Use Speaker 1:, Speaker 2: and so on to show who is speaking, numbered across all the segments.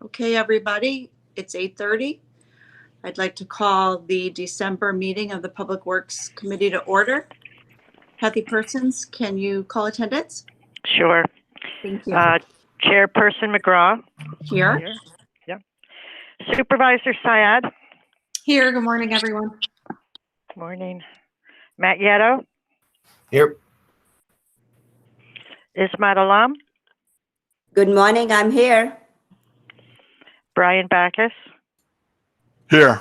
Speaker 1: Okay, everybody, it's 8:30. I'd like to call the December meeting of the Public Works Committee to order. Kathy Persons, can you call attendance?
Speaker 2: Sure.
Speaker 1: Thank you.
Speaker 2: Chairperson McGraw.
Speaker 1: Here.
Speaker 2: Yeah. Supervisor Syed.
Speaker 3: Here. Good morning, everyone.
Speaker 2: Good morning. Matt Yetto.
Speaker 4: Here.
Speaker 2: Ismat Alam.
Speaker 5: Good morning, I'm here.
Speaker 2: Brian Backus.
Speaker 4: Here.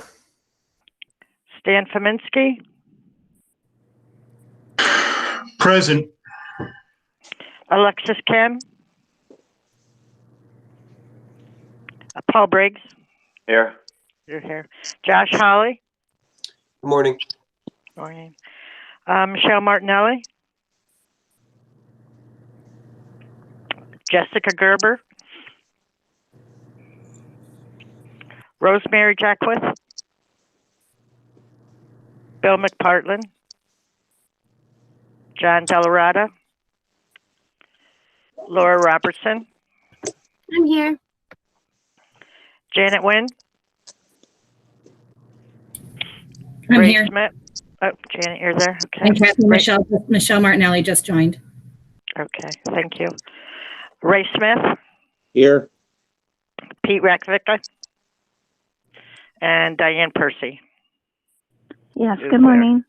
Speaker 2: Stan Fominski.
Speaker 4: Present.
Speaker 2: Alexis Kim. Paul Briggs.
Speaker 4: Here.
Speaker 2: You're here. Josh Holly.
Speaker 4: Good morning.
Speaker 2: Morning. Michelle Martinelli. Jessica Gerber. Rosemary Jackwith. Bill McPartland. John Delarada. Laura Robertson.
Speaker 6: I'm here.
Speaker 2: Janet Wynn.
Speaker 3: I'm
Speaker 2: Ray
Speaker 3: here.
Speaker 2: Schmidt. Oh, Janet, you're there. Okay.
Speaker 3: And Kathy,
Speaker 2: Ray-
Speaker 3: Michelle Martinelli just joined.
Speaker 2: Okay, thank you. Ray Smith.
Speaker 4: Here.
Speaker 2: Pete Rakovica. And Diane Percy.
Speaker 6: Yes,
Speaker 2: Who's
Speaker 6: good morning.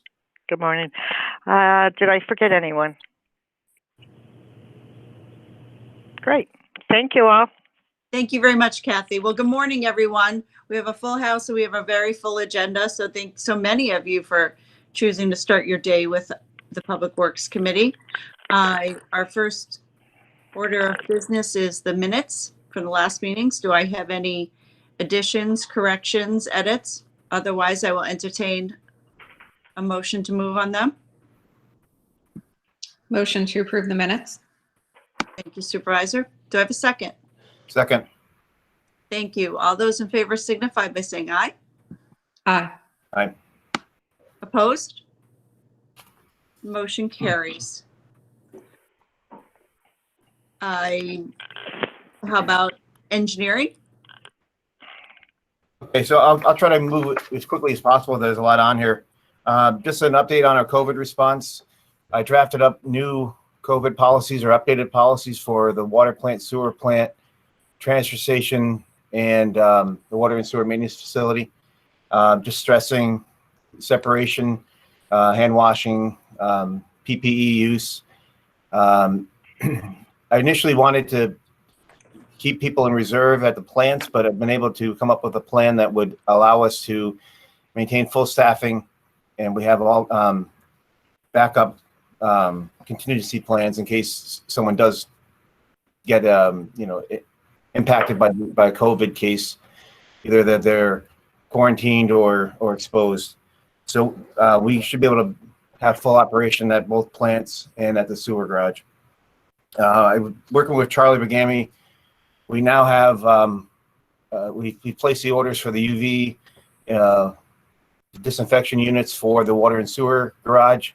Speaker 2: Good morning. Did I forget anyone? Great. Thank you all.
Speaker 1: Thank you very much, Kathy. Well, good morning, everyone. We have a full house, so we have a very full agenda. So thanks so many of you for choosing to start your day with the Public Works Committee. Our first order of business is the minutes from the last meetings. Do I have any additions, corrections, edits? Otherwise, I will entertain a motion to move on them.
Speaker 3: Motion to approve the minutes.
Speaker 1: Thank you, Supervisor. Do I have a second?
Speaker 4: Second.
Speaker 1: Thank you. All those in favor signify by saying aye.
Speaker 3: Aye.
Speaker 4: Aye.
Speaker 1: Opposed? Motion carries. How about engineering?
Speaker 4: Okay, so I'll try to move it as quickly as possible. There's a lot on here. Just an update on our COVID response. I drafted up new COVID policies or updated policies for the water plant, sewer plant, transfer station, and the water and sewer maintenance facility. Just stressing separation, hand washing, PPE use. I initially wanted to keep people in reserve at the plants, but I've been able to come up with a plan that would allow us to maintain full staffing, and we have all backup contingency plans in case someone does get impacted by a COVID case, either that they're quarantined or exposed. So we should be able to have full operation at both plants and at the sewer garage. Working with Charlie Begami, we now have we placed the orders for the UV disinfection units for the water and sewer garage.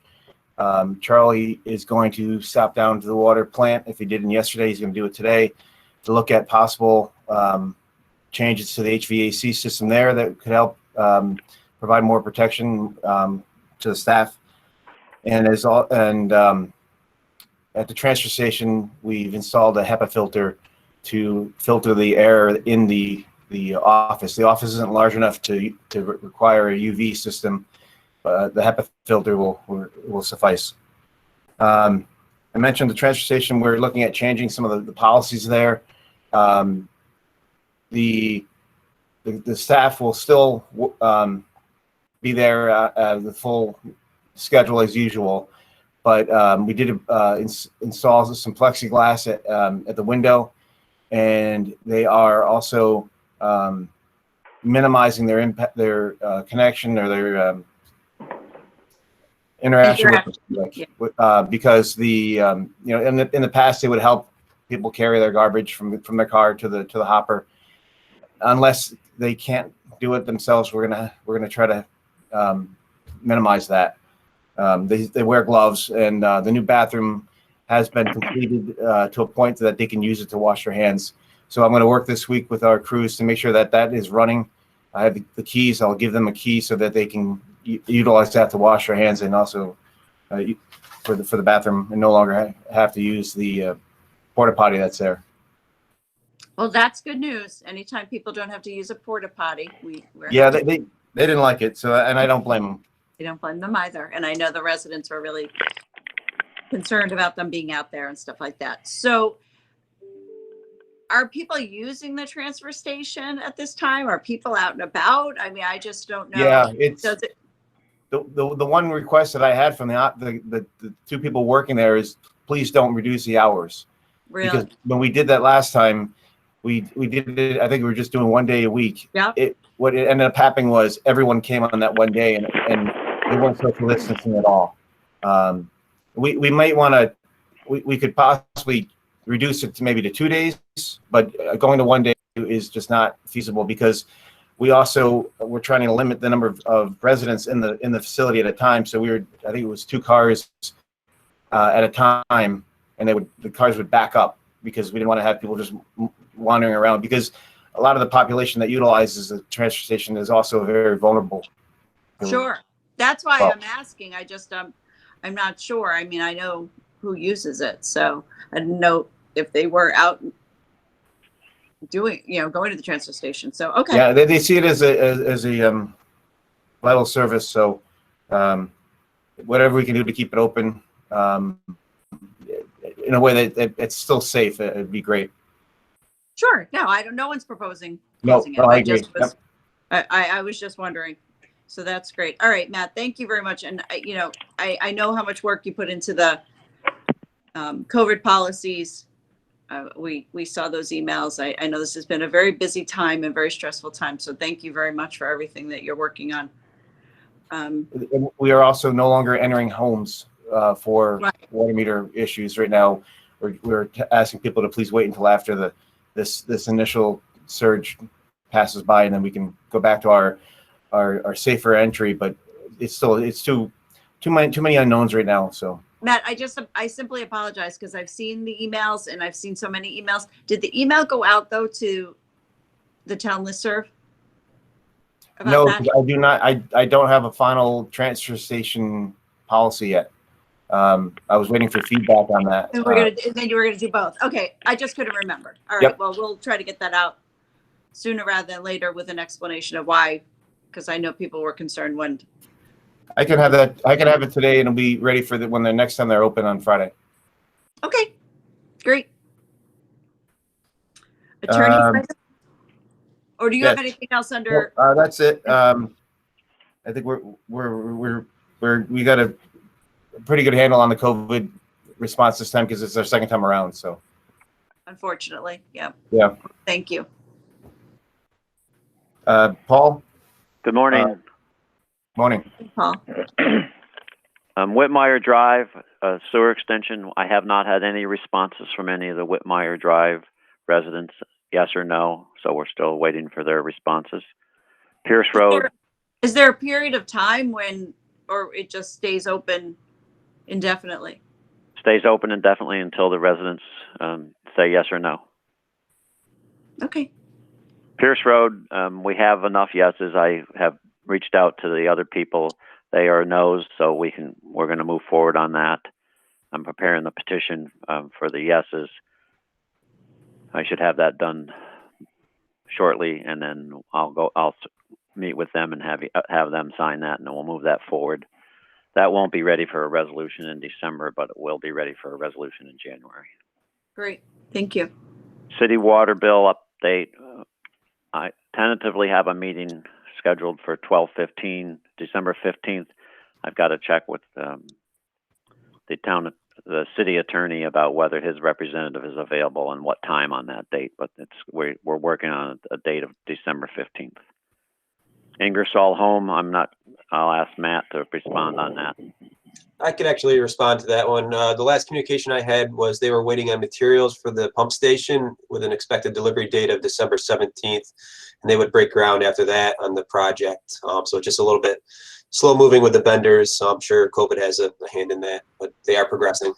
Speaker 4: Charlie is going to stop down to the water plant. If he didn't yesterday, he's going to do it today to look at possible changes to the HVAC system there that could help provide more protection to the staff. And at the transfer station, we've installed a HEPA filter to filter the air in the office. The office isn't large enough to require a UV system. The HEPA filter will suffice. I mentioned the transfer station. We're looking at changing some of the policies there. The staff will still be there the full schedule as usual, but we did install some plexiglass at the window, and they are also minimizing their impact, their connection or their interaction with, because in the past they would help people carry their garbage from their car to the hopper. Unless they can't do it themselves, we're gonna try to minimize that. They wear gloves, and the new bathroom has been completed to a point that they can use it to wash their hands. So I'm going to work this week with our crews to make sure that that is running. I have the keys. I'll give them a key so that they can utilize that to wash their hands and also for the bathroom, and no longer have to use the porta potty that's there.
Speaker 1: Well, that's good news. Anytime people don't have to use a porta potty, we're
Speaker 4: Yeah,
Speaker 1: happy.
Speaker 4: they didn't like it, so, and I don't blame them.
Speaker 1: We don't blame them either. And I know the residents are really concerned about them being out there and stuff like that. So are people using the transfer station at this time? Are people out and about? I mean, I just don't know.
Speaker 4: Yeah, it's
Speaker 1: Does it,
Speaker 4: the one request that I had from the two people working there is please don't reduce the hours.
Speaker 1: really?
Speaker 4: Because when we did that last time, we did it, I think we were just doing 1 day a week.
Speaker 1: Yeah.
Speaker 4: What it ended up happening was everyone came on that 1 day and they weren't social distancing at all. We might want to, we could possibly reduce it to maybe to 2 days, but going to 1 day is just not feasible because we're trying to limit the number of residents in the facility at a time. So I think it was 2 cars at a time, and the cars would back up because we didn't want to have people just wandering around, because a lot of the population that utilizes the transfer station is also very vulnerable.
Speaker 1: Sure. That's why
Speaker 4: Well-
Speaker 1: I'm asking. I just, I'm not sure. I mean, I know who uses it, so I didn't know if they were out doing, going to the transfer station. So, okay.
Speaker 4: Yeah, they see it as a vital service. So whatever we can do to keep it open in a way that it's still safe, it'd be great.
Speaker 1: Sure. No, no one's proposing
Speaker 4: No,
Speaker 1: closing it.
Speaker 4: I agree.
Speaker 1: just was, I was just wondering. So that's great. All right, Matt, thank you very much. And I know how much work you put into the COVID policies. We saw those emails. I know this has been a very busy time and very stressful time. So thank you very much for everything that you're working on.
Speaker 4: We are also no longer entering homes for
Speaker 1: Right.
Speaker 4: water meter issues right now. We're asking people to please wait until after this initial surge passes by, and then we can go back to our safer entry. But it's too many unknowns right now. So
Speaker 1: Matt, I simply apologize because I've seen the emails and I've seen so many emails. Did the email go out though to the town listserv? About
Speaker 4: no,
Speaker 1: that?
Speaker 4: I do not. I don't have a final transfer station policy yet. I was waiting for feedback on that.
Speaker 1: And then you were gonna do both. Okay, I just couldn't remember. All right,
Speaker 4: Yep.
Speaker 1: well, we'll try to get that out sooner rather than later with an explanation of why, because I know people were concerned when.
Speaker 4: I can have that. I can have it today, and it'll be ready for when the next time they're open on Friday.
Speaker 1: Okay, great. Attorney, or do you have
Speaker 4: yes.
Speaker 1: anything else under?
Speaker 4: That's it. I think we got a pretty good handle on the COVID response this time because it's our second time around. So
Speaker 1: Unfortunately, yeah.
Speaker 4: Yeah.
Speaker 1: Thank you.
Speaker 4: Paul.
Speaker 7: Good morning.
Speaker 4: Morning.
Speaker 1: Paul.
Speaker 7: Whitmire Drive, sewer extension. I have not had any responses from any of the Whitmire Drive residents, yes or no. So we're still waiting for their responses. Pierce Road.
Speaker 1: Is there a period of time or it just stays open indefinitely?
Speaker 7: Stays open indefinitely until the residents say yes or no.
Speaker 1: Okay.
Speaker 7: Pierce Road, we have enough yeses. I have reached out to the other people. They are no's, so we're going to move forward on that. I'm preparing the petition for the yeses. I should have that done shortly, and then I'll meet with them and have them sign that, and then we'll move that forward. That won't be ready for a resolution in December, but it will be ready for a resolution in January.
Speaker 1: Great. Thank you.
Speaker 7: City water bill update. I tentatively have a meeting scheduled for December 15th. I've got to check with the city attorney about whether his representative is available and what time on that date, but we're working on a date of December 15th. Ingersoll Home, I'll ask Matt to respond on that.
Speaker 8: I could actually respond to that one. The last communication I had was they were waiting on materials for the pump station with an expected delivery date of December 17th, and they would break ground after that on the project. So just a little bit slow moving with the vendors. So I'm sure COVID has a hand in that, but they are progressing.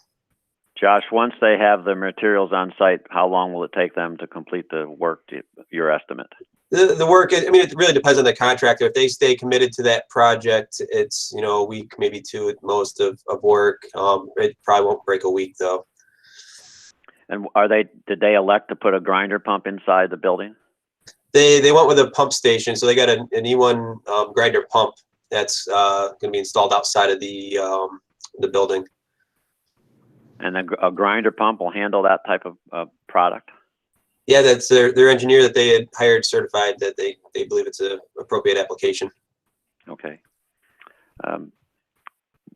Speaker 7: Josh, once they have the materials on site, how long will it take them to complete the work, your estimate?
Speaker 8: The work, I mean, it really depends on the contractor. If they stay committed to that project, it's, you know, a week, maybe two at most of work. It probably won't break a week though.
Speaker 7: And did they elect to put a grinder pump inside the building?
Speaker 8: They went with a pump station, so they got an E1 grinder pump that's going to be installed outside of the building.
Speaker 7: And a grinder pump will handle that type of product?
Speaker 8: Yeah, that's their engineer that they had hired certified that they believe it's an appropriate application.
Speaker 7: Okay.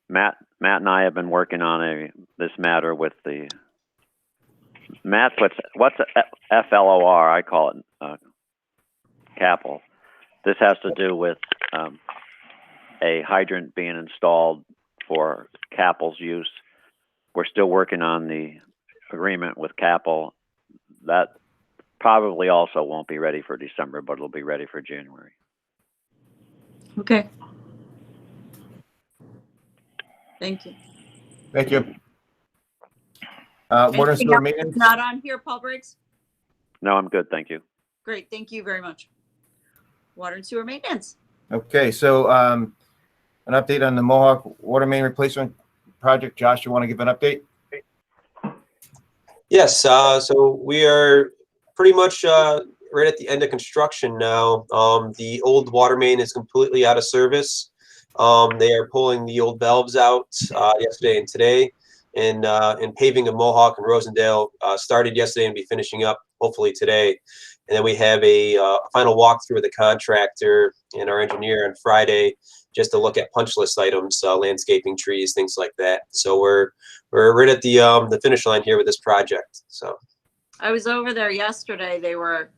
Speaker 7: Matt and I have been working on this matter with the Matt. What's a FLOR? I call it CAPL. This has to do with a hydrant being installed for CAPL's use. We're still working on the agreement with CAPL. That probably also won't be ready for December, but it'll be ready for January.
Speaker 1: Okay. Thank you.
Speaker 4: Thank you. Water and
Speaker 1: Anything
Speaker 4: sewer
Speaker 1: else
Speaker 4: maintenance.
Speaker 1: not on here, Paul Briggs?
Speaker 7: No, I'm good. Thank you.
Speaker 1: Great. Thank you very much. Water and sewer maintenance.
Speaker 4: Okay, so an update on the Mohawk water main replacement project. Josh, you want to give an update?
Speaker 8: Yes, so we are pretty much right at the end of construction now. The old water main is completely out of service. They are pulling the old valves out yesterday and today, and paving of Mohawk and Rosendale started yesterday and be finishing up hopefully today. And then we have a final walkthrough with the contractor and our engineer on Friday, just to look at punch list items, landscaping, trees, things like that. So we're right at the finish line here with this project. So
Speaker 1: I was over there yesterday. They were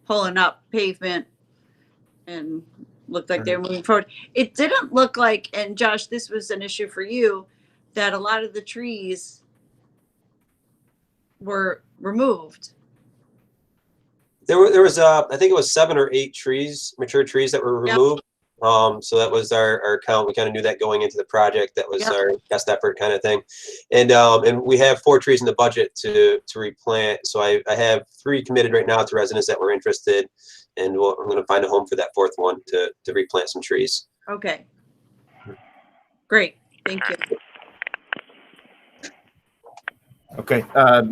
Speaker 1: pulling up pavement and looked like they were moving forward. It didn't look like, and Josh, this was an issue for you, that a lot of the trees were removed.
Speaker 8: there was I think it was 7 or 8 trees, mature trees that were removed. So that was our count. We kind of knew that going into the project. That was our best effort kind of thing. And we have 4 trees in the budget to replant. So I have 3 committed right now to residents that were interested, and I'm going to find a home for that 4th one to replant some trees.
Speaker 1: Okay. Great. Thank you.
Speaker 4: Okay,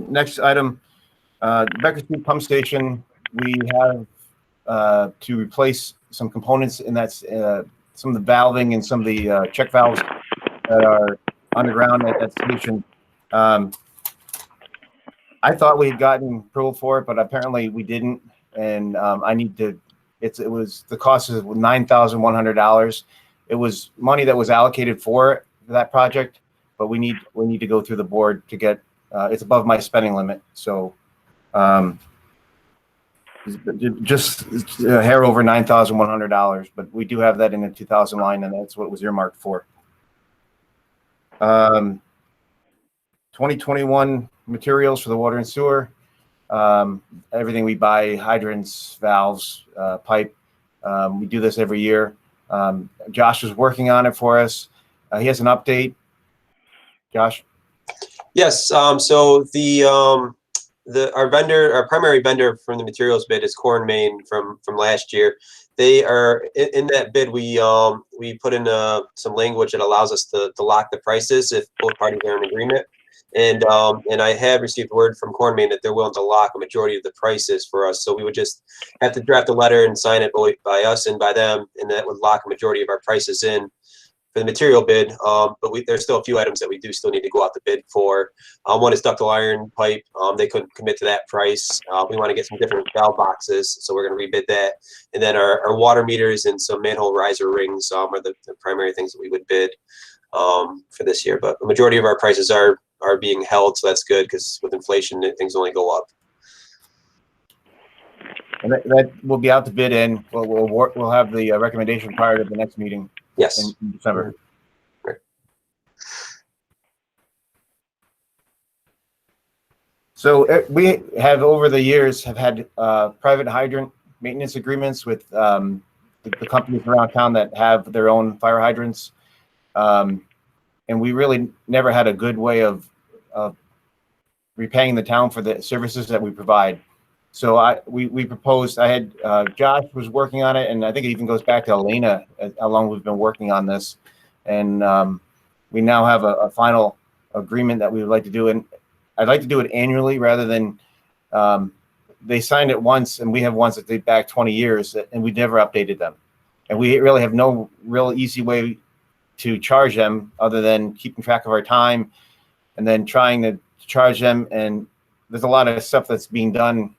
Speaker 4: next item, Becker Street Pump Station. We have to replace some components in that, some of the valving and some of the check valves that are underground at that station. I thought we had gotten approval for it, but apparently we didn't. And I need to, it was, the cost is $9,100. It was money that was allocated for that project, but we need to go through the board to get, it's above my spending limit. So just a hair over $9,100, but we do have that in the 2000 line, and that's what it was earmarked for. 2021 materials for the water and sewer. Everything we buy, hydrants, valves, pipe. We do this every year. Josh is working on it for us. He has an update. Josh?
Speaker 8: Yes. So our primary vendor from the materials bid is Core & Main from last year. They are in that bid. We put in some language that allows us to lock the prices if both parties are in agreement. And I have received word from Core & Main that they're willing to lock a majority of the prices for us. So we would just have to draft a letter and sign it by us and by them, and that would lock a majority of our prices in for the material bid. But there's still a few items that we do still need to go out the bid for. One is ductile iron pipe. They couldn't commit to that price. We want to get some different valve boxes, so we're going to rebid that. And then our water meters and some manhole riser rings are the primary things that we would bid for this year. But the majority of our prices are being held, so that's good, because with inflation, things only go up.
Speaker 4: And that will be out to bid in. We'll have the recommendation prior to the next meeting.
Speaker 8: Yes.
Speaker 4: In December.
Speaker 8: Right.
Speaker 4: So we have over the years have had private hydrant maintenance agreements with the companies around town that have their own fire hydrants, and we really never had a good way of repaying the town for the services that we provide. So we proposed, I had, Josh was working on it, and I think it even goes back to Elena, how long we've been working on this. And we now have a final agreement that we would like to do. And I'd like to do it annually rather than, they signed it once and we have ones that date back 20 years and we never updated them. And we really have no real easy way to charge them other than keeping track of our time and then trying to charge them. And there's a lot of stuff that's being done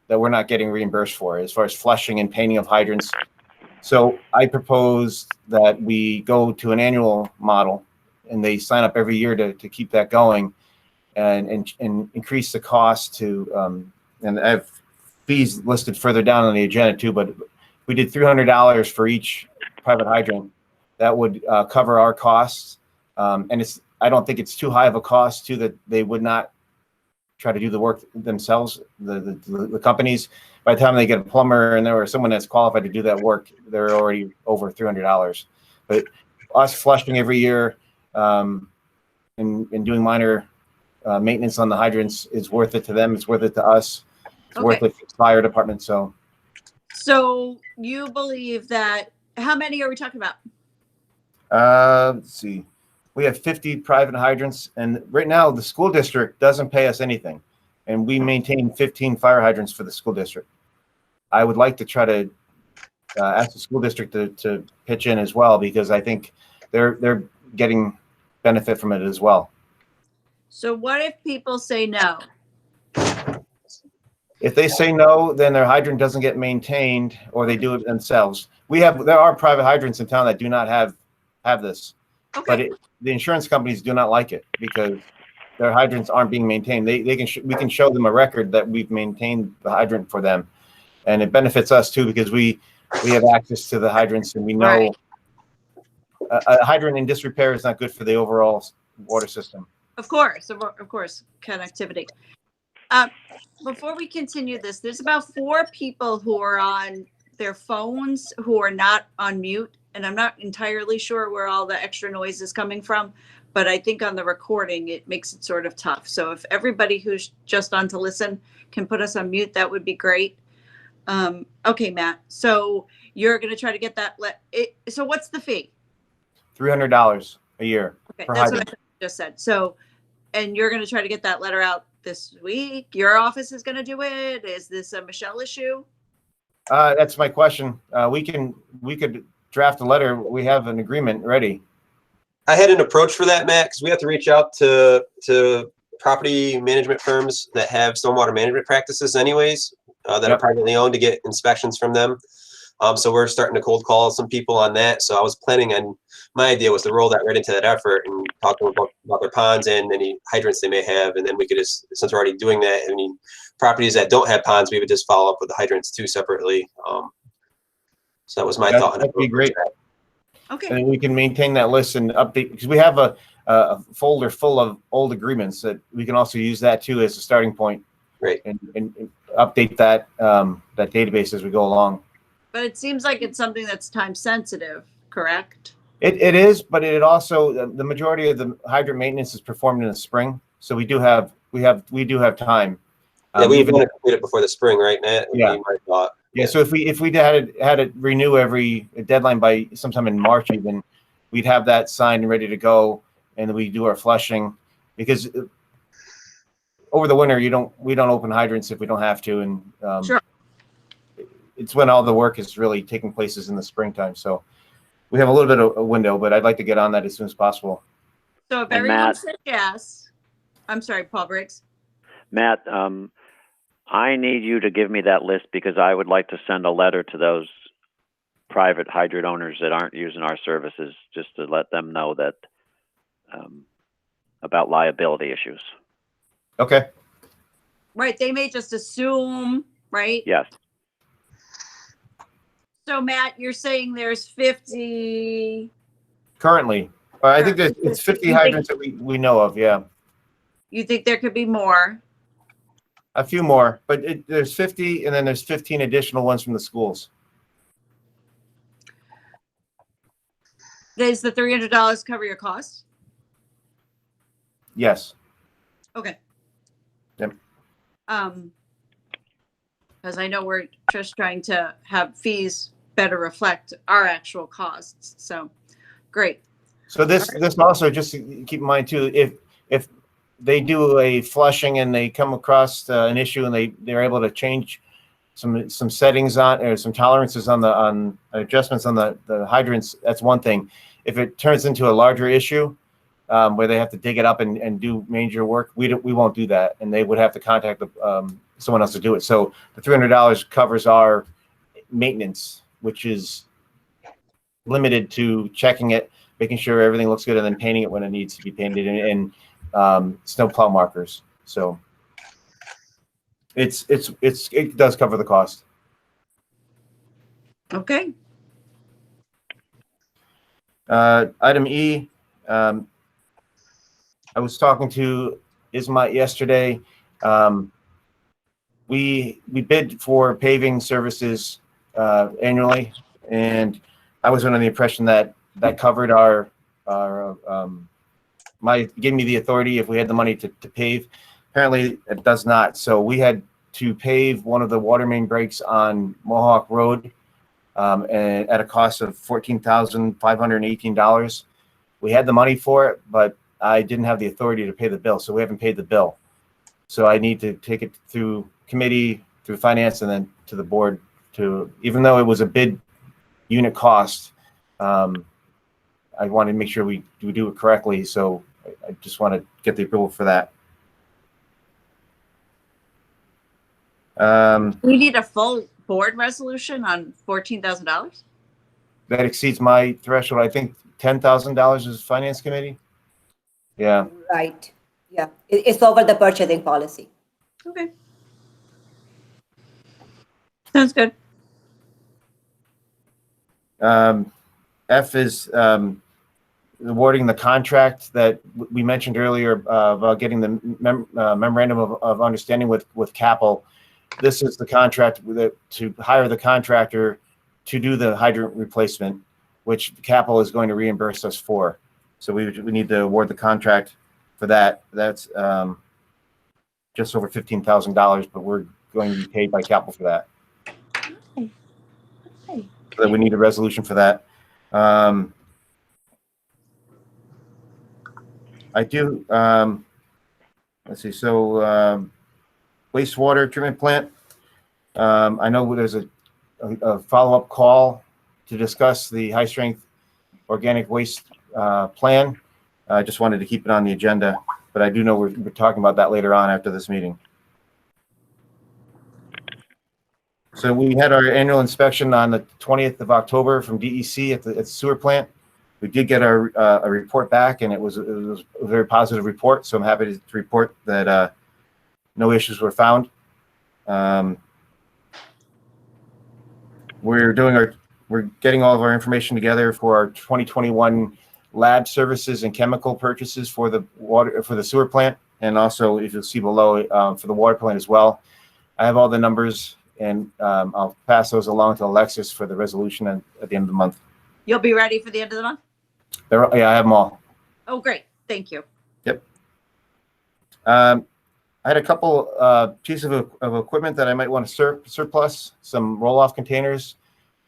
Speaker 4: that we're not getting reimbursed for as far as flushing and painting of hydrants. So I propose that we go to an annual model and they sign up every year to keep that going and increase the cost to, and I have fees listed further down on the agenda too, but we did $300 for each private hydrant. That would cover our costs. And I don't think it's too high of a cost too that they would not try to do the work themselves. The companies, by the time they get a plumber and or someone that's qualified to do that work, they're already over $300. But us flushing every year and doing minor maintenance on the hydrants is worth it to them. It's worth it to us. It's worth it for the fire department. So
Speaker 1: you believe that, how many are we talking about?
Speaker 4: Let's see. We have 50 private hydrants, and right now the school district doesn't pay us anything, and we maintain 15 fire hydrants for the school district. I would like to try to ask the school district to pitch in as well, because I think they're getting benefit from it as well.
Speaker 1: So what if people say no?
Speaker 4: If they say no, then their hydrant doesn't get maintained, or they do it themselves. There are private hydrants in town that do not have this, but the insurance companies do not like it because their hydrants aren't being maintained. We can show them a record that we've maintained the hydrant for them, and it benefits us too because we have access to the hydrants, and we know a hydrant in disrepair is not good for the overall water system.
Speaker 1: Of course, connectivity. Before we continue this, there's about 4 people who are on their phones who are not on mute, and I'm not entirely sure where all the extra noise is coming from, but I think on the recording it makes it sort of tough. So if everybody who's just on to listen can put us on mute, that would be great. Okay, Matt, so you're going to try to get that. So what's the fee?
Speaker 4: $300 a year.
Speaker 1: Okay,
Speaker 4: per
Speaker 1: that's
Speaker 4: hydrant.
Speaker 1: what I just said. So, and you're going to try to get that letter out this week. Your office is going to do it. Is this a Michelle issue?
Speaker 4: That's my question. We could draft a letter. We have an agreement ready.
Speaker 8: I had an approach for that, Matt, because we have to reach out to property management firms that have stormwater management practices anyways, that are privately owned, to get inspections from them. So we're starting to cold call some people on that. So I was planning on, my idea was to roll that right into that effort and talk to them about their ponds and any hydrants they may have. And then we could just, since we're already doing that, any properties that don't have ponds, we would just follow up with the hydrants too separately. So that was my thought.
Speaker 4: That'd be great.
Speaker 1: Okay.
Speaker 4: And we can maintain that list and update, because we have a folder full of old agreements that we can also use that too as a starting point.
Speaker 8: Great.
Speaker 4: And update that database as we go along.
Speaker 1: But it seems like it's something that's time sensitive, correct?
Speaker 4: It is, but it also, the majority of the hydrant maintenance is performed in the spring. So we do have time.
Speaker 8: Yeah, we want to complete it before the spring, right, Matt?
Speaker 4: Yeah.
Speaker 8: Would be my thought.
Speaker 4: Yeah, so if we had it renew every deadline by sometime in March, even, we'd have that signed and ready to go, and then we do our flushing, because over the winter we don't open hydrants if we don't have to, and
Speaker 1: Sure.
Speaker 4: It's when all the work is really taking place is in the springtime. So we have a little bit of a window, but I'd like to get on that as soon as possible.
Speaker 1: So if
Speaker 7: And
Speaker 1: everyone
Speaker 7: Matt-
Speaker 1: said yes, I'm sorry, Paul Briggs.
Speaker 7: Matt, I need you to give me that list because I would like to send a letter to those private hydrant owners that aren't using our services, just to let them know that about liability issues.
Speaker 4: Okay.
Speaker 1: Right, they may just assume, right?
Speaker 7: Yes.
Speaker 1: So Matt, you're saying there's 50.
Speaker 4: Currently, I think it's 50 hydrants that we know of. Yeah.
Speaker 1: You think there could be more?
Speaker 4: A few more, but there's 50, and then there's 15 additional ones from the schools.
Speaker 1: Does the $300 cover your costs?
Speaker 4: Yes.
Speaker 1: Okay. Because I know we're just trying to have fees better reflect our actual costs. So, great.
Speaker 4: So this also, just to keep in mind too, if they do a flushing and they come across an issue and they're able to change some settings on, or some tolerances on adjustments on the hydrants, that's one thing. If it turns into a larger issue where they have to dig it up and do major work, we won't do that, and they would have to contact someone else to do it. So the $300 covers our maintenance, which is limited to checking it, making sure everything looks good, and then painting it when it needs to be painted, and snow plow markers. So it does cover the cost.
Speaker 1: Okay.
Speaker 4: Item E, I was talking to Isma yesterday. We bid for paving services annually, and I was under the impression that covered our gave me the authority if we had the money to pave. Apparently it does not. So we had to pave one of the water main breaks on Mohawk Road, and at a cost of $14,518. We had the money for it, but I didn't have the authority to pay the bill, so we haven't paid the bill. So I need to take it through committee, through finance, and then to the board even though it was a bid unit cost, I want to make sure we do it correctly. So I just want to get the approval for that.
Speaker 1: We need a full board resolution on $14,000.
Speaker 4: That exceeds my threshold. I think $10,000 is finance committee. Yeah.
Speaker 5: Right. Yeah. It's over the purchasing policy.
Speaker 1: Okay. Sounds good.
Speaker 4: F is awarding the contract that we mentioned earlier about getting the memorandum of understanding with Capel. This is the contract to hire the contractor to do the hydrant replacement, which Capel is going to reimburse us for. So we need to award the contract for that. That's just over $15,000, but we're going to be paid by Capel for that.
Speaker 1: Okay.
Speaker 4: So we need a resolution for that. I do. Let's see. So wastewater treatment plant. I know there's a follow-up call to discuss the high-strength organic waste plan. I just wanted to keep it on the agenda, but I do know we're talking about that later on after this meeting. So we had our annual inspection on the 20th of October from DEC at the sewer plant. We did get a report back, and it was a very positive report. So I'm happy to report that no issues were found. We're getting all of our information together for our 2021 lab services and chemical purchases for the sewer plant, and also, if you'll see below, for the water plant as well. I have all the numbers, and I'll pass those along to Alexis for the resolution at the end of the month.
Speaker 1: You'll be ready for the end of the month?
Speaker 4: Yeah, I have them all.
Speaker 1: Oh, great. Thank you.
Speaker 4: Yep. I had a couple pieces of equipment that I might want to surplus, some roll-off containers.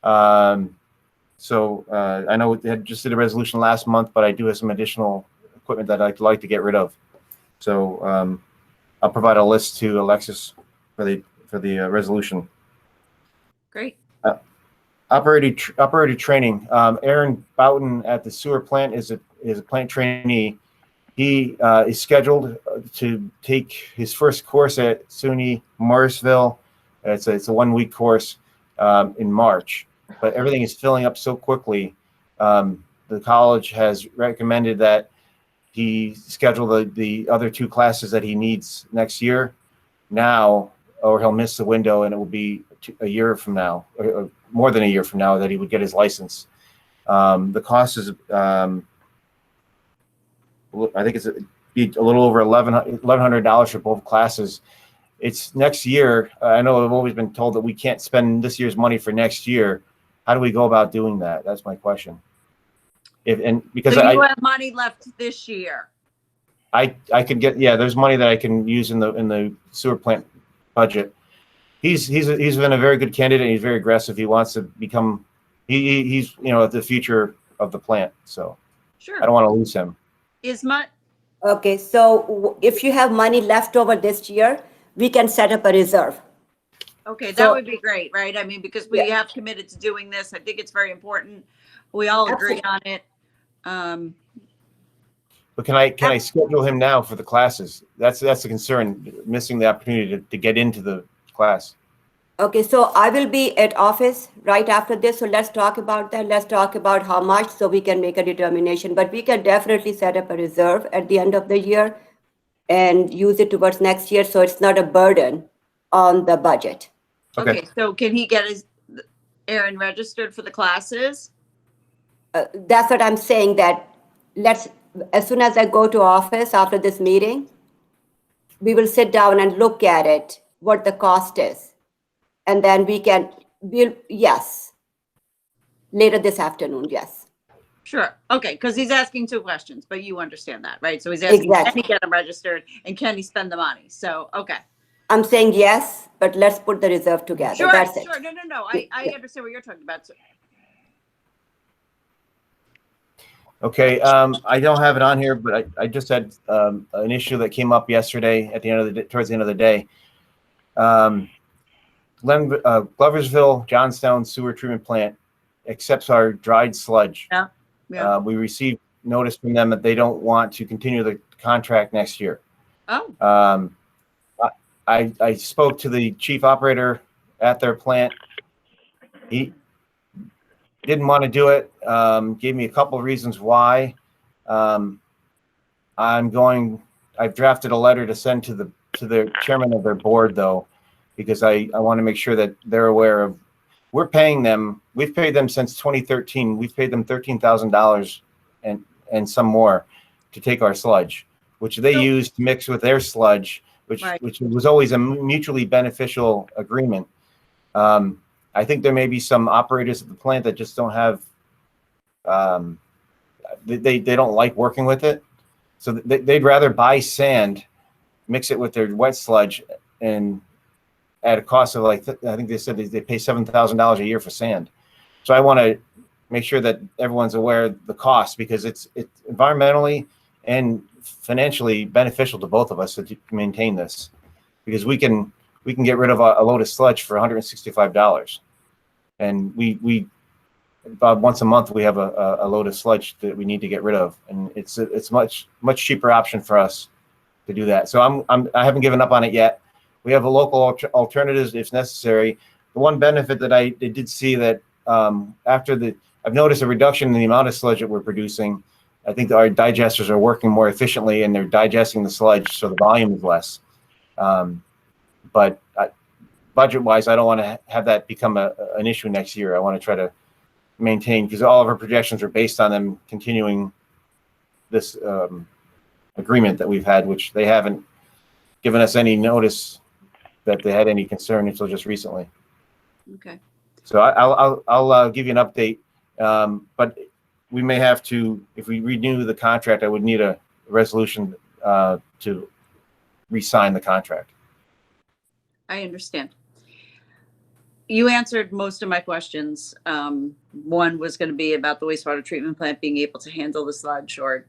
Speaker 4: So I know we just did a resolution last month, but I do have some additional equipment that I'd like to get rid of. So I'll provide a list to Alexis for the resolution.
Speaker 1: Great.
Speaker 4: Operator training. Aaron Boughton at the sewer plant is a plant trainee. He is scheduled to take his first course at SUNY Morrisville. It's a 1-week course in March, but everything is filling up so quickly. The college has recommended that he schedule the other 2 classes that he needs next year now, or he'll miss the window, and it will be a year from now, or more than a year from now, that he would get his license. The cost is, I think it's be a little over $1,100 for both classes. It's next year. I know I've always been told that we can't spend this year's money for next year. How do we go about doing that? That's my question. Because
Speaker 1: so you have money left this year.
Speaker 4: I could get, there's money that I can use in the sewer plant budget. He's been a very good candidate. He's very aggressive. He wants to become, he's the future of the plant. So
Speaker 1: Sure.
Speaker 4: I don't want to lose him.
Speaker 5: Okay, so if you have money left over this year, we can set up a reserve.
Speaker 1: Okay, that
Speaker 5: So-
Speaker 1: would be great, right? I mean, because we have committed to doing this. I think it's very important. We all agree on it.
Speaker 4: But can I schedule him now for the classes? That's the concern, missing the opportunity to get into the class.
Speaker 5: Okay, so I will be at office right after this, so let's talk about that. Let's talk about how much so we can make a determination. But we can definitely set up a reserve at the end of the year and use it towards next year, so it's not a burden on the budget.
Speaker 1: Okay, so can he get Aaron registered for the classes?
Speaker 5: That's what I'm saying, that as soon as I go to office after this meeting, we will sit down and look at it, what the cost is. And then yes, later this afternoon, yes.
Speaker 1: Sure. Okay, because he's asking 2 questions, but you understand that, right? So he's asking,
Speaker 5: Exactly.
Speaker 1: can he get him registered and can he spend the money? So, okay.
Speaker 5: I'm saying yes, but let's put the reserve together.
Speaker 1: Sure,
Speaker 5: That's it.
Speaker 1: sure. No. I understand what you're talking about. So,
Speaker 4: Okay, I don't have it on here, but I just had an issue that came up yesterday at the end of the towards the end of the day. Gloversville Johnstown Sewer Treatment Plant accepts our dried sludge.
Speaker 1: Yeah.
Speaker 4: We received notice from them that they don't want to continue the contract next year.
Speaker 1: Oh,
Speaker 4: I spoke to the chief operator at their plant. He didn't want to do it. Gave me a couple of reasons why. I've drafted a letter to send to the chairman of their board, though, because I want to make sure that they're aware of. We're paying them. We've paid them since 2013. We've paid them $13,000 and some more to take our sludge, which they use to mix with their sludge, which was always a mutually beneficial agreement. I think there may be some operators at the plant that just don't have. They don't like working with it, so they'd rather buy sand, mix it with their wet sludge, and at a cost of I think they said they pay $7,000 a year for sand. So I want to make sure that everyone's aware of the cost, because it's environmentally and financially beneficial to both of us to maintain this, because we can get rid of a load of sludge for $165, and we about once a month we have a load of sludge that we need to get rid of, and it's much cheaper option for us to do that. So I haven't given up on it yet. We have a local alternatives if necessary. The one benefit that I did see that I've noticed a reduction in the amount of sludge that we're producing. I think our digesters are working more efficiently and they're digesting the sludge, so the volume is less. But budget-wise, I don't want to have that become an issue next year. I want to try to maintain, because all of our projections are based on them continuing this agreement that we've had, which they haven't given us any notice that they had any concern until just recently.
Speaker 1: okay.
Speaker 4: So I'll give you an update, but we may have to, if we renew the contract, I would need a resolution to re-sign the contract.
Speaker 1: I understand. You answered most of my questions. One was going to be about the wastewater treatment plant being able to handle the sludge or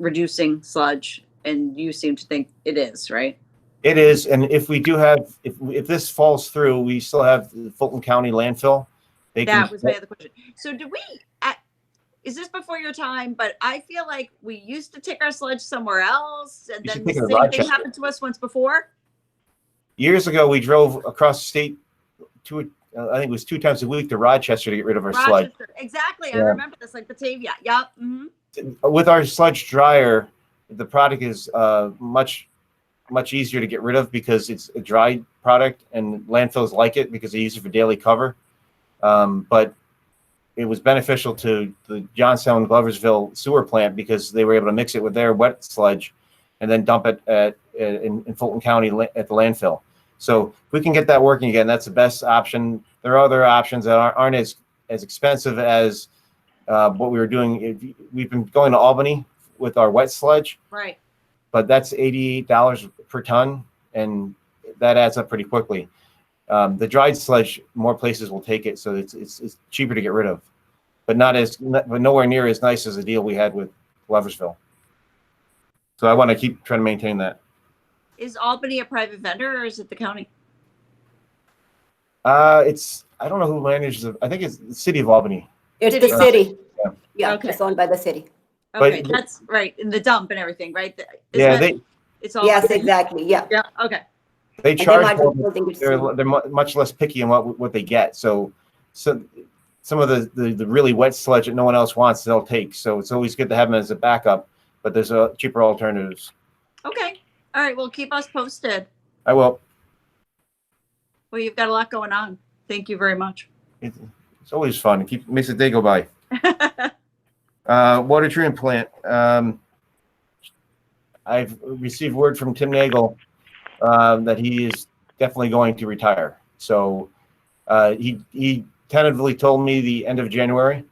Speaker 1: reducing sludge, and you seem to think it is, right?
Speaker 4: It is, and if we do have, if this falls through, we still have the Fulton County landfill.
Speaker 1: That was my other question. So do we, is this before your time? But I feel like we used to take our sludge somewhere else, and
Speaker 4: You
Speaker 1: then
Speaker 4: should
Speaker 1: the
Speaker 4: take it to
Speaker 1: same thing
Speaker 4: Rochester.
Speaker 1: happened to us once before.
Speaker 4: Years ago, we drove across the state I think it was 2 times a week to Rochester to get rid of our sludge.
Speaker 1: Rochester. Exactly. I
Speaker 4: Yeah.
Speaker 1: remember this, like Batavia. Yep. hmm
Speaker 4: With our sludge dryer, the product is much easier to get rid of because it's a dry product, and landfills like it because they use it for daily cover. But it was beneficial to the Johnstown Gloversville sewer plant because they were able to mix it with their wet sludge and then dump it in Fulton County at the landfill. So if we can get that working again, that's the best option. There are other options that aren't as expensive as what we were doing. We've been going to Albany with our wet sludge,
Speaker 1: Right.
Speaker 4: but that's $88 per ton, and that adds up pretty quickly. The dried sludge, more places will take it, so it's cheaper to get rid of, but but nowhere near as nice as the deal we had with Loversville. So I want to keep trying to maintain that.
Speaker 1: Is Albany a private vendor or is it the county?
Speaker 4: I don't know who manages it. I think it's the city of Albany.
Speaker 5: It's the city.
Speaker 4: Yeah.
Speaker 5: Yeah,
Speaker 1: Okay.
Speaker 5: it's owned by the city.
Speaker 1: Okay,
Speaker 4: But-
Speaker 1: that's right. In the dump and everything, right?
Speaker 4: Yeah,
Speaker 1: it's all.
Speaker 5: Yes, exactly, yeah.
Speaker 1: Yeah, okay.
Speaker 4: they
Speaker 5: And they
Speaker 4: charge
Speaker 5: might be
Speaker 4: more.
Speaker 5: building it
Speaker 4: They're
Speaker 5: soon.
Speaker 4: much less picky in what they get. So some of the really wet sludge that no one else wants, they'll take. So it's always good to have them as a backup. But there's cheaper alternatives.
Speaker 1: Okay. All right. Well, keep us posted.
Speaker 4: I will.
Speaker 1: Well, you've got a lot going on. Thank you very much.
Speaker 4: It's always fun. Makes the day go by. Water treatment plant. I've received word from Tim Nagel that he is definitely going to retire. So he tentatively told me the end of January,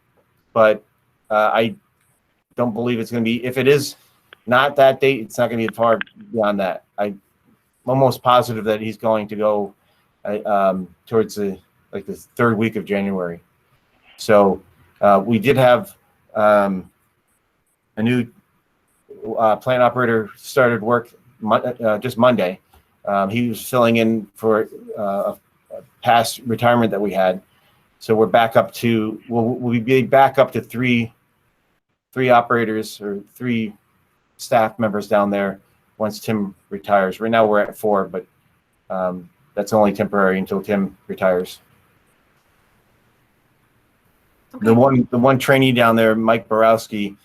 Speaker 4: but I don't believe it's going to be. If it is not that date, it's not going to be far beyond that. I'm almost positive that he's going to go towards the third week of January. So we did have a new plant operator started work just Monday. He was filling in for a past retirement that we had. So we're back up to, we'll be back up to three operators or 3 staff members down there once Tim retires. Right now we're at 4, but that's only temporary until Tim retires.
Speaker 1: Okay.
Speaker 4: The one trainee down there, Mike Borowski,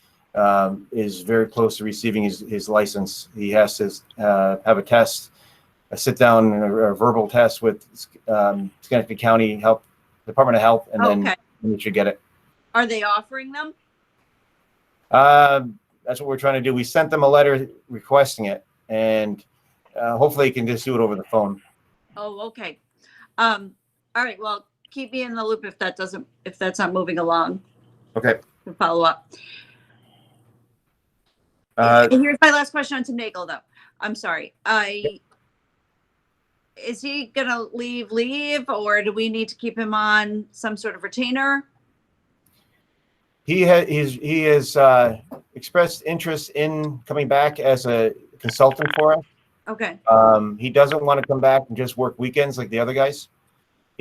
Speaker 4: is very close to receiving his license. He has to have a test, a sit down or a verbal test with Schenectady County Department of Health, and then he should get it.
Speaker 1: Are they offering them?
Speaker 4: That's what we're trying to do. We sent them a letter requesting it, and hopefully, you can just do it over the phone.
Speaker 1: Oh, okay. All right. Well, keep me in the loop if that's not moving along.
Speaker 4: Okay.
Speaker 1: To follow up.
Speaker 4: Uh,
Speaker 1: And here's my last question on Tim Nagel, though. I'm sorry. Is he gonna leave, or do we need to keep him on some sort of retainer?
Speaker 4: he has expressed interest in coming back as a consultant for us.
Speaker 1: Okay.
Speaker 4: He doesn't want to come back and just work weekends like the other guys.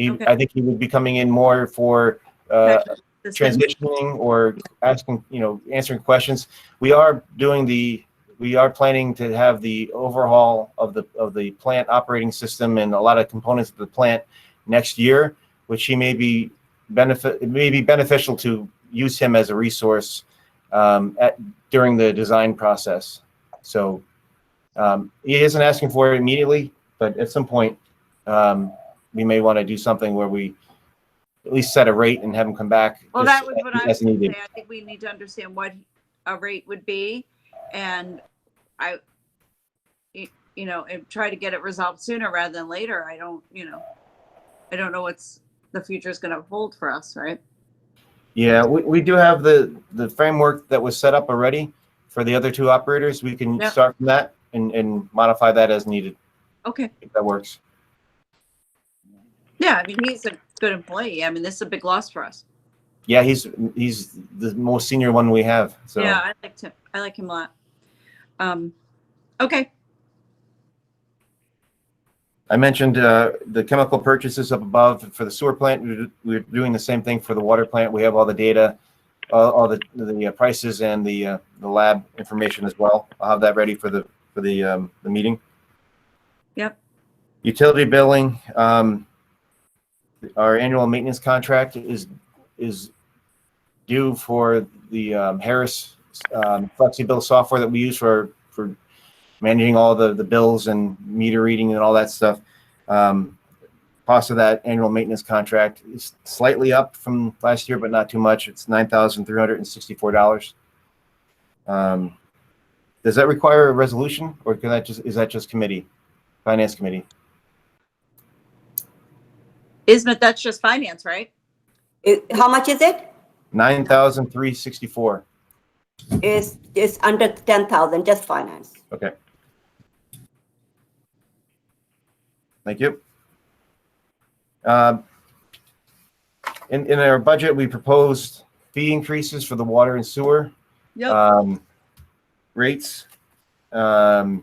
Speaker 1: Okay.
Speaker 4: I think he would be coming in more for
Speaker 1: This
Speaker 4: transitioning or asking, answering questions. We are planning to have the overhaul of the plant operating system and a lot of components of the plant next year, which it may be beneficial to use him as a resource during the design process. So he isn't asking for it immediately, but at some point we may want to do something where we at least set a rate and have him come back.
Speaker 1: Well, that was what I was
Speaker 4: as
Speaker 1: going to
Speaker 4: needed.
Speaker 1: say. I think we need to understand what a rate would be, and and try to get it resolved sooner rather than later. I don't know what's the future is going to hold for us, right?
Speaker 4: Yeah, we do have the framework that was set up already for the other 2 operators. We can
Speaker 1: Yep.
Speaker 4: start from that and modify that as needed,
Speaker 1: Okay.
Speaker 4: if that works.
Speaker 1: Yeah, I mean, he's a good employee. I mean, this is a big loss for us.
Speaker 4: Yeah, he's the most senior one we have. So
Speaker 1: Yeah, I like him a lot. Okay.
Speaker 4: I mentioned the chemical purchases up above for the sewer plant. We're doing the same thing for the water plant. We have all the data, all the prices and the lab information as well. I'll have that ready for the meeting.
Speaker 1: Yep.
Speaker 4: Utility billing. Our annual maintenance contract is due for the Harris FlexiBill software that we use for managing all the bills and meter reading and all that stuff. Cost of that annual maintenance contract is slightly up from last year, but not too much. It's $9,364. Does that require a resolution, or is that just finance committee?
Speaker 1: That's just finance, right?
Speaker 5: How much is it?
Speaker 4: $9,364.
Speaker 5: It's under 10,000, just finance.
Speaker 4: Okay. Thank you. In our budget, we proposed fee increases for the water and sewer
Speaker 1: Yep.
Speaker 4: rates. I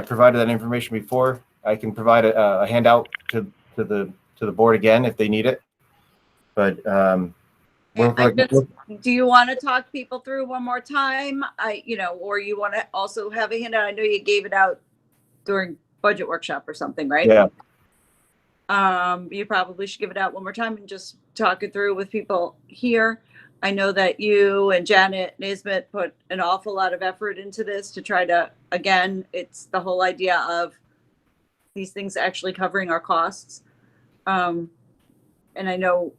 Speaker 4: provided that information before. I can provide a handout to the board again if they need it. But
Speaker 1: Do you want to talk people through one more time? Or you want to also have a handout? I know you gave it out during budget workshop or something, right?
Speaker 4: Yeah.
Speaker 1: You probably should give it out one more time and just talk it through with people here. I know that you and Janet Naismith put an awful lot of effort into this to try to, again, it's the whole idea of these things actually covering our costs. And I know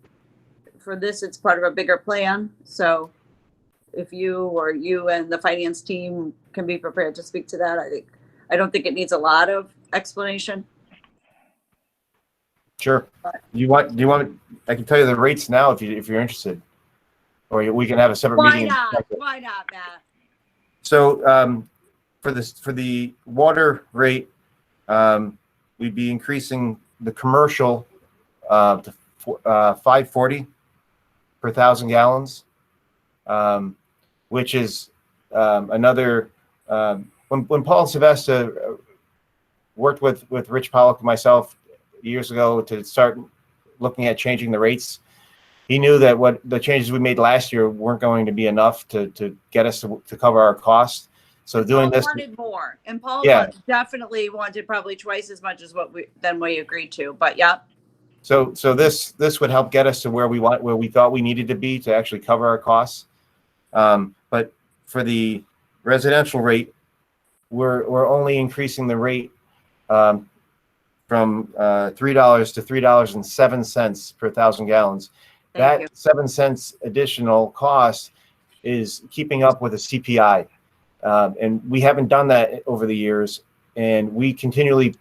Speaker 1: for this, it's part of a bigger plan. So if you and the finance team can be prepared to speak to that, I don't think it needs a lot of explanation.
Speaker 4: Sure. Do you want? I can tell you the rates now if you're interested, or we can have a separate
Speaker 1: Why
Speaker 4: meeting.
Speaker 1: not? Why not, Matt?
Speaker 4: So for the water rate, we'd be increasing the commercial to $5.40 per 1,000 gallons, which is another. When Paul Sylvester worked with Rich Pollock and myself years ago to start looking at changing the rates, he knew that what the changes we made last year weren't going to be enough to get us to cover our costs. So doing
Speaker 1: Paul
Speaker 4: this,
Speaker 1: wanted more, and Paul
Speaker 4: Yeah.
Speaker 1: definitely wanted probably twice as much as what we agreed to. But yeah,
Speaker 4: so this would help get us to where we thought we needed to be to actually cover our costs. But for the residential rate, we're only increasing the rate from $3 to $3.07 per 1,000 gallons.
Speaker 1: Thank you.
Speaker 4: That 7 cents additional cost is keeping up with the CPI. And we haven't done that over the years. And we continually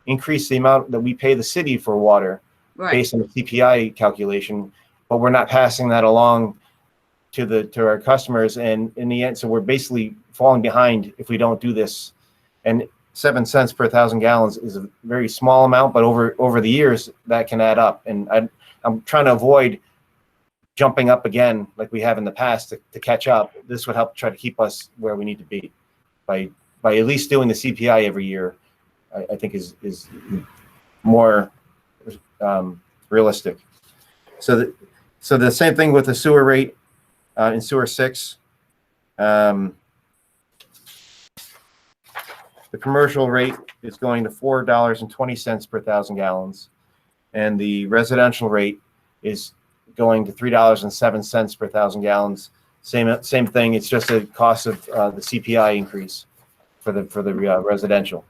Speaker 4: increase the amount that we pay the city for water based on the CPI calculation, but we're not passing that along to our customers. And in the end, so we're basically falling behind if we don't do this. And 7 cents per 1,000 gallons is a very small amount, but over the years that can add up. And I'm trying to avoid jumping up again like we have in the past to catch up. This would help try to keep us where we need to be by at least doing the CPI every year. I think is more realistic. So the same thing with the sewer rate in sewer 6. The commercial rate is going to $4.20 per 1,000 gallons, and the residential rate is going to $3.07 per 1,000 gallons. Same thing. It's just a cost of the CPI increase for the residential.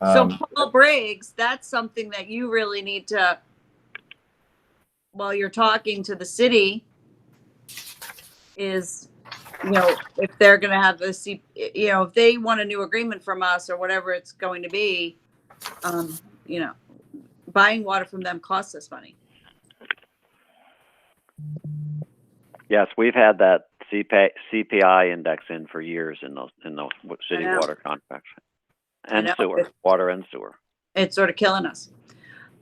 Speaker 1: So Paul Briggs, that's something that you really need to, while you're talking to the city, is, if they're going to have if they want a new agreement from us or whatever it's going to be, buying water from them costs us money.
Speaker 7: Yes, we've had that CPI index in for years in those city water contracts and sewer, water and sewer.
Speaker 1: It's sort of killing us.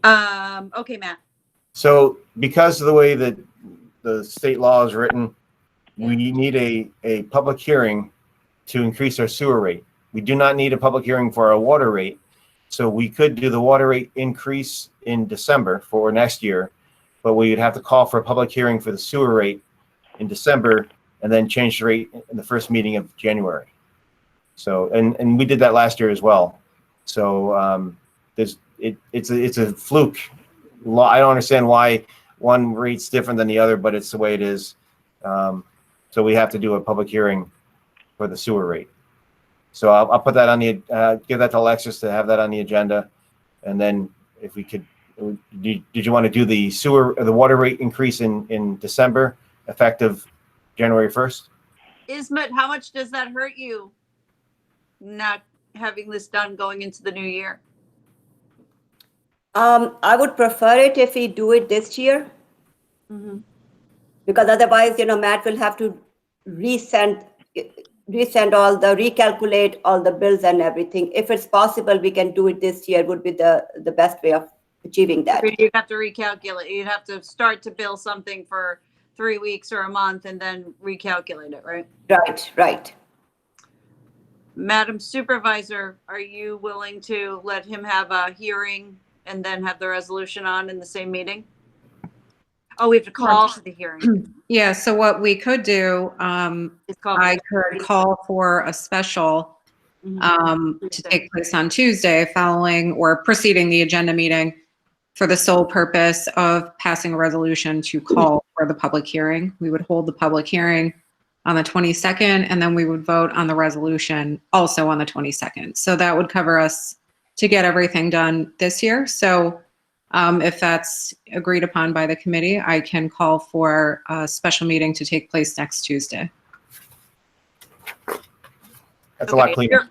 Speaker 1: Okay, Matt.
Speaker 4: So because of the way that the state law is written, we need a public hearing to increase our sewer rate. We do not need a public hearing for our water rate. So we could do the water rate increase in December for next year, but we would have to call for a public hearing for the sewer rate in December and then change the rate in the first meeting of January. So, and we did that last year as well. So it's a fluke law. I don't understand why one rate's different than the other, but it's the way it is. So we have to do a public hearing for the sewer rate. So I'll put that on give that to Alexis to have that on the agenda. And then if we could, did you want to do the water rate increase in December, effective January 1st?
Speaker 1: Ismet, how much does that hurt you not having this done going into the new year?
Speaker 5: I would prefer it if we do it this year.
Speaker 1: Mm-hmm.
Speaker 5: Because otherwise, Matt will have to resend resend all the, recalculate all the bills and everything. If it's possible, we can do it this year would be the best way of achieving that.
Speaker 1: You'd have to recalculate. You'd have to start to bill something for 3 weeks or a month and then recalculate it, right?
Speaker 5: Right, right.
Speaker 1: Madam Supervisor, are you willing to let him have a hearing and then have the resolution on in the same meeting? Oh, we have to call for the hearing.
Speaker 3: Yeah, so what we could do,
Speaker 1: It's called.
Speaker 3: I could call for a special to take place on Tuesday following or preceding the agenda meeting for the sole purpose of passing a resolution to call for the public hearing. We would hold the public hearing on the 22nd, and then we would vote on the resolution also on the 22nd. So that would cover us to get everything done this year. So if that's agreed upon by the committee, I can call for a special meeting to take place next Tuesday.
Speaker 4: That's a lot cleaner.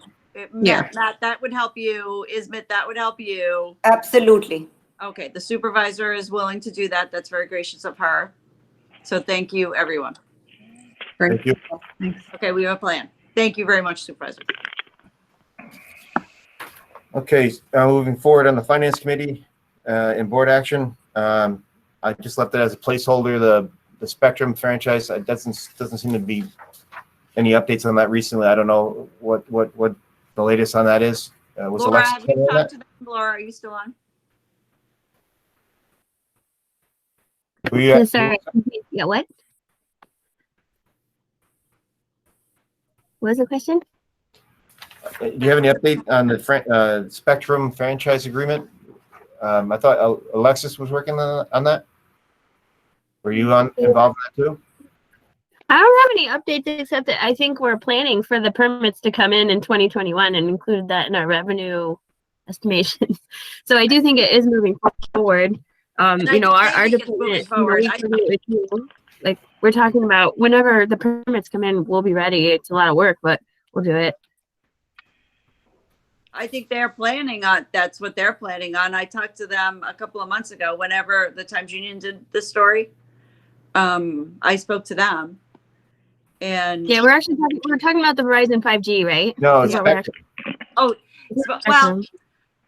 Speaker 3: Yeah.
Speaker 1: Matt, that would help you. Ismet, that would help you.
Speaker 5: Absolutely.
Speaker 1: Okay, the supervisor is willing to do that. That's very gracious of her. So thank you, everyone.
Speaker 4: Thank you.
Speaker 1: Okay, we have a plan. Thank you very much, Supervisor.
Speaker 4: Okay, moving forward on the Finance Committee and board action. I just left it as a placeholder. The Spectrum franchise, it doesn't seem to be any updates on that recently. I don't know what the latest on that is. Was
Speaker 1: Laura,
Speaker 4: Alexis
Speaker 1: have you
Speaker 4: on that?
Speaker 1: talked to them? Laura, are you still on?
Speaker 6: Sorry. Yeah, what? What was the question?
Speaker 4: Do you have any update on the Spectrum franchise agreement? I thought Alexis was working on that. Were you involved in that too?
Speaker 6: I don't have any updates except that I think we're planning for the permits to come in 2021 and include that in our revenue estimations. So I do think it is moving forward. Our department, like we're talking about whenever the permits come in, we'll be ready. It's a lot of work, but we'll do it.
Speaker 1: I think they're planning on, that's what they're planning on. I talked to them a couple of months ago, whenever the Times Union did this story. I spoke to them. And
Speaker 6: Yeah, we're talking about the Verizon 5G, right?
Speaker 4: No,
Speaker 6: Is
Speaker 4: it's
Speaker 6: what we're
Speaker 4: Spectrum.
Speaker 1: well,
Speaker 6: Spectrum.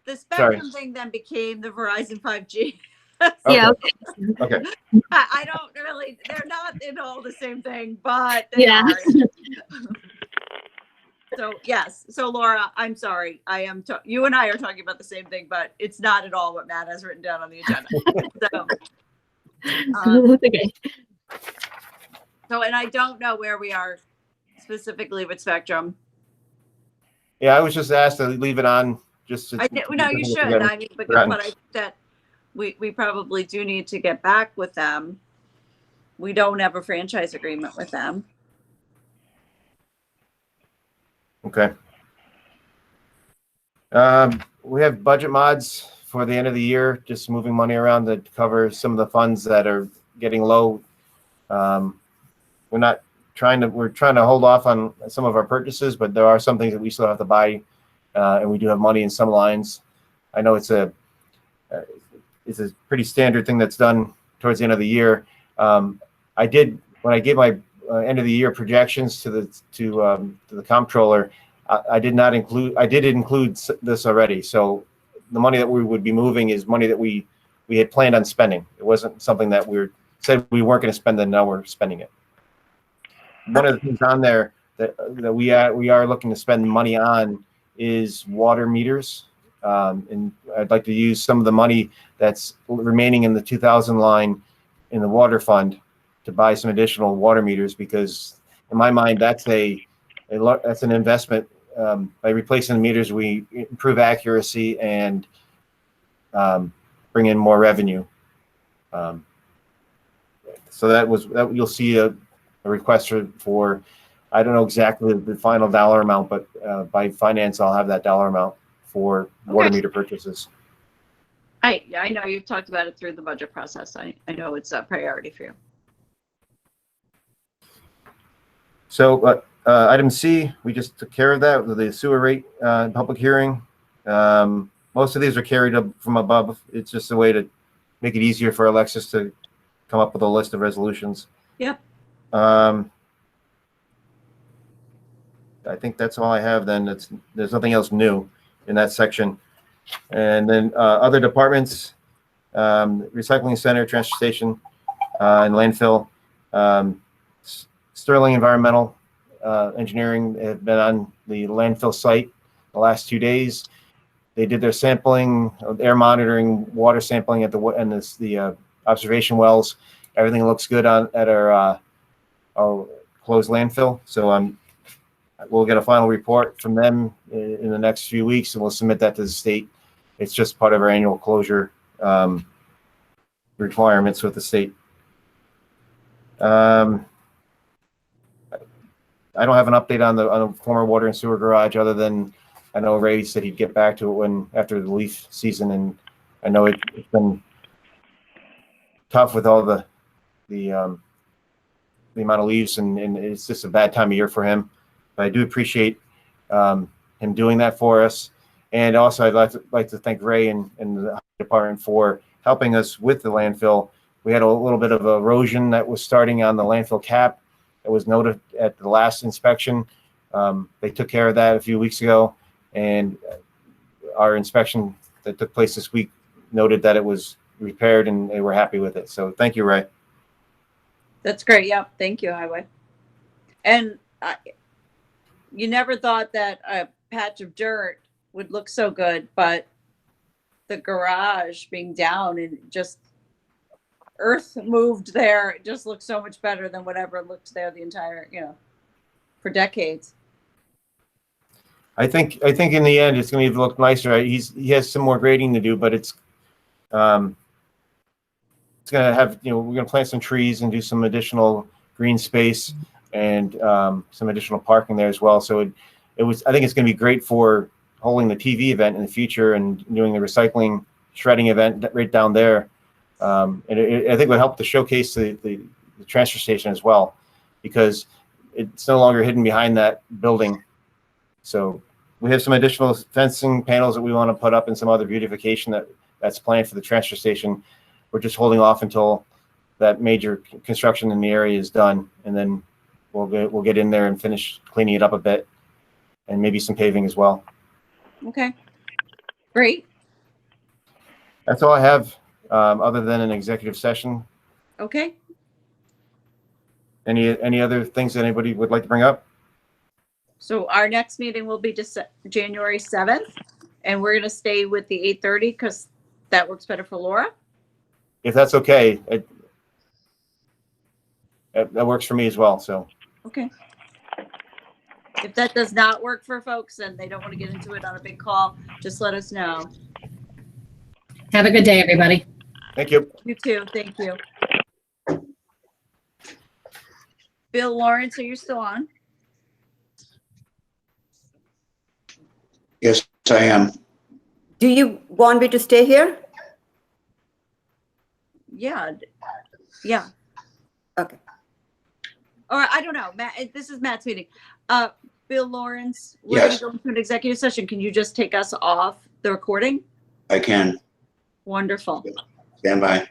Speaker 1: the Spectrum thing then became the Verizon 5G.
Speaker 6: Yeah.
Speaker 4: Okay.
Speaker 1: I don't really, they're not in all the same thing, but they
Speaker 6: Yeah.
Speaker 1: are. So yes, so Laura, I'm sorry. You and I are talking about the same thing, but it's not at all what Matt has written down on the agenda. So,
Speaker 6: Okay.
Speaker 1: and I don't know where we are specifically with Spectrum.
Speaker 4: Yeah, I was just asked to leave it on just to.
Speaker 1: No, you should. I mean, but I think that we probably do need to get back with them. We don't have a franchise agreement with them.
Speaker 4: Okay. We have budget mods for the end of the year, just moving money around to cover some of the funds that are getting low. We're trying to hold off on some of our purchases, but there are some things that we still have to buy, and we do have money in some lines. I know it's a pretty standard thing that's done towards the end of the year. When I gave my end of the year projections to the comptroller, I did include this already. So the money that we would be moving is money that we had planned on spending. It wasn't something that we said we weren't going to spend, and now we're spending it. One of the things on there that we are looking to spend money on is water meters, and I'd like to use some of the money that's remaining in the 2000 line in the water fund to buy some additional water meters, because in my mind that's an investment. By replacing the meters, we improve accuracy and bring in more revenue. So that you'll see a request for I don't know exactly the final dollar amount, but by finance I'll have that dollar amount for water meter purchases.
Speaker 1: I know you've talked about it through the budget process. I know it's a priority for you.
Speaker 4: So item C, we just took care of that with the sewer rate public hearing. Most of these are carried up from above. It's just a way to make it easier for Alexis to come up with a list of resolutions.
Speaker 1: Yep.
Speaker 4: I think that's all I have then. There's nothing else new in that section. And then other departments, recycling center, transfer station, and landfill. Sterling Environmental Engineering have been on the landfill site the last 2 days. They did their sampling, air monitoring, water sampling at the observation wells. Everything looks good at our closed landfill. So we'll get a final report from them in the next few weeks, and we'll submit that to the state. It's just part of our annual closure requirements with the state. I don't have an update on the former water and sewer garage, other than I know Ray said he'd get back to it after the leaf season, and I know it's been tough with all the amount of leaves, and it's just a bad time of year for him. But I do appreciate him doing that for us. And also, I'd like to thank Ray and the department for helping us with the landfill. We had a little bit of erosion that was starting on the landfill cap. It was noted at the last inspection. They took care of that a few weeks ago, and our inspection that took place this week noted that it was repaired, and they were happy with it. So thank you, Ray.
Speaker 1: That's great. Yep. Thank you, Highway. And you never thought that a patch of dirt would look so good, but the garage being down and just earth moved there, it just looks so much better than whatever looked there the entire, for decades.
Speaker 4: I think in the end it's going to look nicer. He has some more grading to do, but it's going to have, we're going to plant some trees and do some additional green space and some additional parking there as well. So I think it's going to be great for holding the TV event in the future and doing the recycling shredding event right down there. And I think it would help to showcase the transfer station as well, because it's no longer hidden behind that building. So we have some additional fencing panels that we want to put up and some other beautification that's planned for the transfer station. We're just holding off until that major construction in the area is done, and then we'll get in there and finish cleaning it up a bit, and maybe some paving as well.
Speaker 1: Okay, great.
Speaker 4: That's all I have, other than an executive session.
Speaker 1: Okay.
Speaker 4: Any other things that anybody would like to bring up?
Speaker 1: So our next meeting will be January 7th, and we're going to stay with the 8:30 because that works better for Laura.
Speaker 4: If that's okay, that works for me as well. So.
Speaker 1: Okay. If that does not work for folks and they don't want to get into it on a big call, just let us know.
Speaker 9: Have a good day, everybody.
Speaker 4: Thank you.
Speaker 1: You too. Thank you. Bill Lawrence, are you still on?
Speaker 10: Yes, I am.
Speaker 5: Do you want me to stay here?
Speaker 1: Yeah. Yeah.
Speaker 5: Okay.
Speaker 1: Or I don't know. Matt, this is Matt's meeting. Bill Lawrence, we're
Speaker 10: Yes.
Speaker 1: going to go into an executive session. Can you just take us off the recording?
Speaker 10: I can.
Speaker 1: Wonderful.
Speaker 10: Stand by.